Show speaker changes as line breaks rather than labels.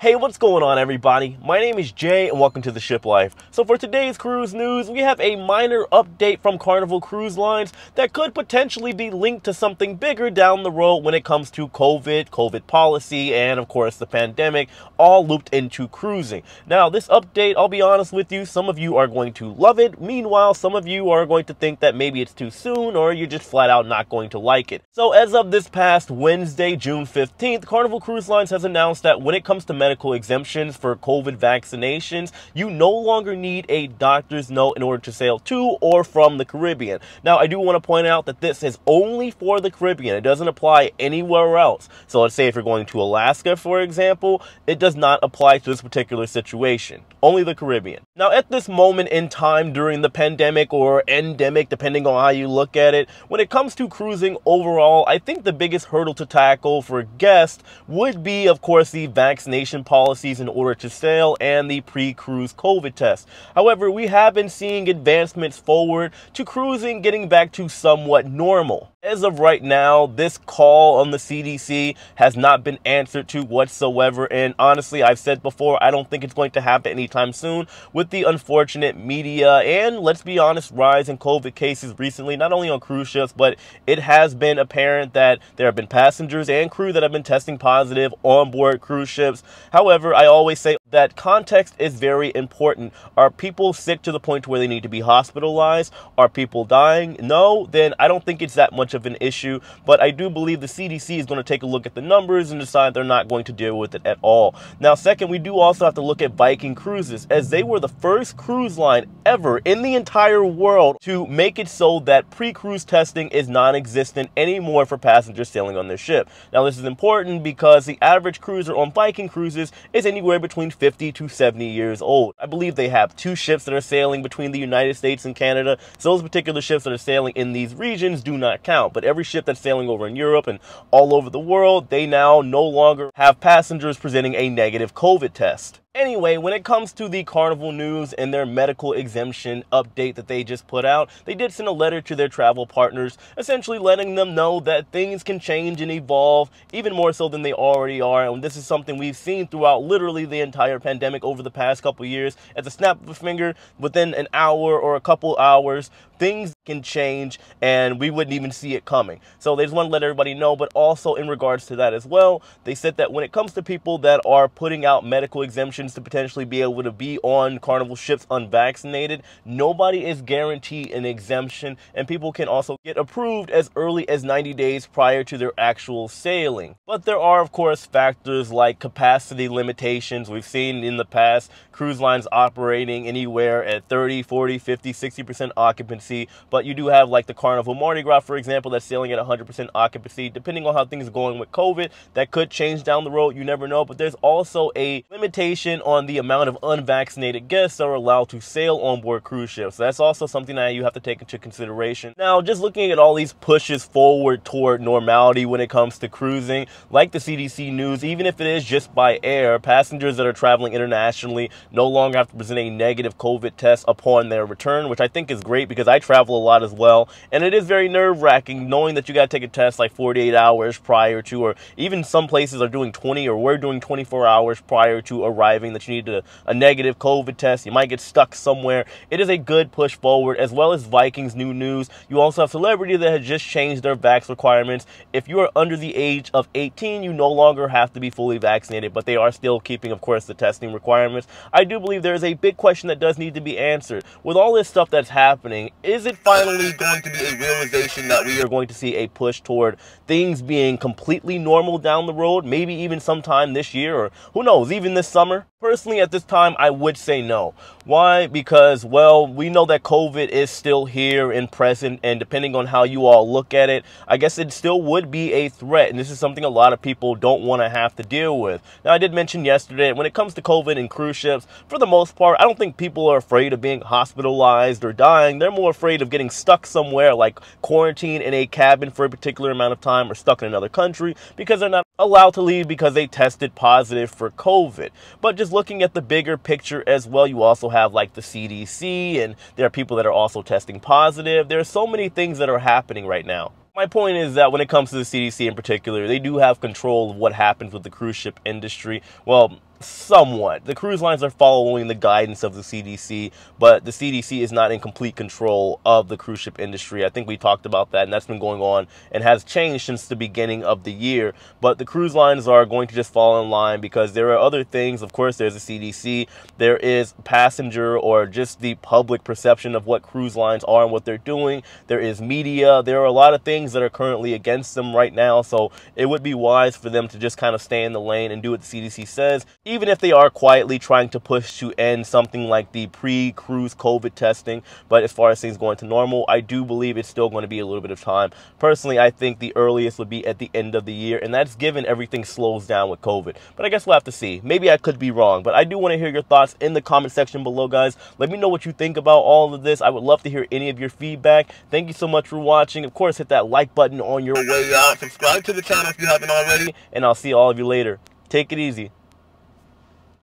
Hey, what's going on, everybody? My name is Jay and welcome to the Shiplife. So for today's cruise news, we have a minor update from Carnival Cruise Lines that could potentially be linked to something bigger down the road when it comes to COVID policy, and of course the pandemic, all looped into cruising. Now, this update, I'll be honest with you, some of you are going to love it. Meanwhile, some of you are going to think that maybe it's too soon or you're just flat out not going to like it. So as of this past Wednesday, June 15th, Carnival Cruise Lines has announced that when it comes to medical exemptions for COVID vaccinations, you no longer need a doctor's note in order to sail to or from the Caribbean. Now, I do want to point out that this is only for the Caribbean. It doesn't apply anywhere else. So let's say if you're going to Alaska, for example, it does not apply to this particular situation. Only the Caribbean. Now, at this moment in time during the pandemic or endemic, depending on how you look at it, when it comes to cruising overall, I think the biggest hurdle to tackle for guests would be, of course, the vaccination policies in order to sail and the pre-cruise COVID test. However, we have been seeing advancements forward to cruising getting back to somewhat normal. As of right now, this call on the CDC has not been answered to whatsoever, and honestly, I've said before, I don't think it's going to happen anytime soon with the unfortunate media and, let's be honest, rise in COVID cases recently, not only on cruise ships, but it has been apparent that there have been passengers and crew that have been testing positive on board cruise ships. However, I always say that context is very important. Are people sick to the point where they need to be hospitalized? Are people dying? No, then I don't think it's that much of an issue, but I do believe the CDC is going to take a look at the numbers and decide they're not going to deal with it at all. Now, second, we do also have to look at Viking Cruises, as they were the first cruise line ever in the entire world to make it so that pre-cruise testing is non-existent anymore for passengers sailing on their ship. Now, this is important because the average cruiser on Viking Cruises is anywhere between 50 to 70 years old. I believe they have 2 ships that are sailing between the United States and Canada, so those particular ships that are sailing in these regions do not count. But every ship that's sailing over in Europe and all over the world, they now no longer have passengers presenting a negative COVID test. Anyway, when it comes to the Carnival news and their medical exemption update that they just put out, they did send a letter to their travel partners, essentially letting them know that things can change and evolve even more so than they already are. And this is something we've seen throughout literally the entire pandemic over the past couple years. At the snap of a finger, within an hour or a couple hours, things can change and we wouldn't even see it coming. So they just want to let everybody know, but also in regards to that as well, they said that when it comes to people that are putting out medical exemptions to potentially be able to be on Carnival ships unvaccinated, nobody is guaranteed an exemption, and people can also get approved as early as 90 days prior to their actual sailing. But there are, of course, factors like capacity limitations. We've seen in the past cruise lines operating anywhere at 30, 40, 50, 60% occupancy, but you do have like the Carnival Mardi Gras, for example, that's sailing at 100% occupancy. Depending on how things are going with COVID, that could change down the road, you never know, but there's also a limitation on the amount of unvaccinated guests that are allowed to sail on board cruise ships. So that's also something that you have to take into consideration. Now, just looking at all these pushes forward toward normality when it comes to cruising, like the CDC news, even if it is just by air, passengers that are traveling internationally no longer have to present a negative COVID test upon their return, which I think is great because I travel a lot as well, and it is very nerve-wracking knowing that you got to take a test like 48 hours prior to, or even some places are doing 20, or we're doing 24 hours prior to arriving, that you need a negative COVID test. You might get stuck somewhere. It is a good push forward, as well as Viking's new news. You also have Celebrity that has just changed their vax requirements. If you are under the age of 18, you no longer have to be fully vaccinated, but they are still keeping, of course, the testing requirements. I do believe there is a big question that does need to be answered. With all this stuff that's happening, is it finally going to be a realization that we are going to see a push toward things being completely normal down the road, maybe even sometime this year, or who knows, even this summer? Personally, at this time, I would say no. Why? Because, well, we know that COVID is still here and present, and depending on how you all look at it, I guess it still would be a threat, and this is something a lot of people don't want to have to deal with. Now, I did mention yesterday, when it comes to COVID and cruise ships, for the most part, I don't think people are afraid of being hospitalized or dying. They're more afraid of getting stuck somewhere, like quarantined in a cabin for a particular amount of time, or stuck in another country because they're not allowed to leave because they tested positive for COVID. But just looking at the bigger picture as well, you also have like the CDC, and there are people that are also testing positive. There are so many things that are happening right now. My point is that when it comes to the CDC in particular, they do have control of what happens with the cruise ship industry. Well, somewhat. The cruise lines are following the guidance of the CDC, but the CDC is not in complete control of the cruise ship industry. I think we talked about that, and that's been going on and has changed since the beginning of the year. But the cruise lines are going to just fall in line because there are other things. Of course, there's the CDC. There is passenger or just the public perception of what cruise lines are and what they're doing. There is media. There are a lot of things that are currently against them right now. So it would be wise for them to just kind of stay in the lane and do what the CDC says, even if they are quietly trying to push to end something like the pre-cruise COVID testing. But as far as things going to normal, I do believe it's still going to be a little bit of time. Personally, I think the earliest would be at the end of the year, and that's given everything slows down with COVID. But I guess we'll have to see. Maybe I could be wrong, but I do want to hear your thoughts in the comment section below, guys. Let me know what you think about all of this. I would love to hear any of your feedback. Thank you so much for watching. Of course, hit that like button on your way out. Subscribe to the channel if you haven't already, and I'll see all of you later. Take it easy.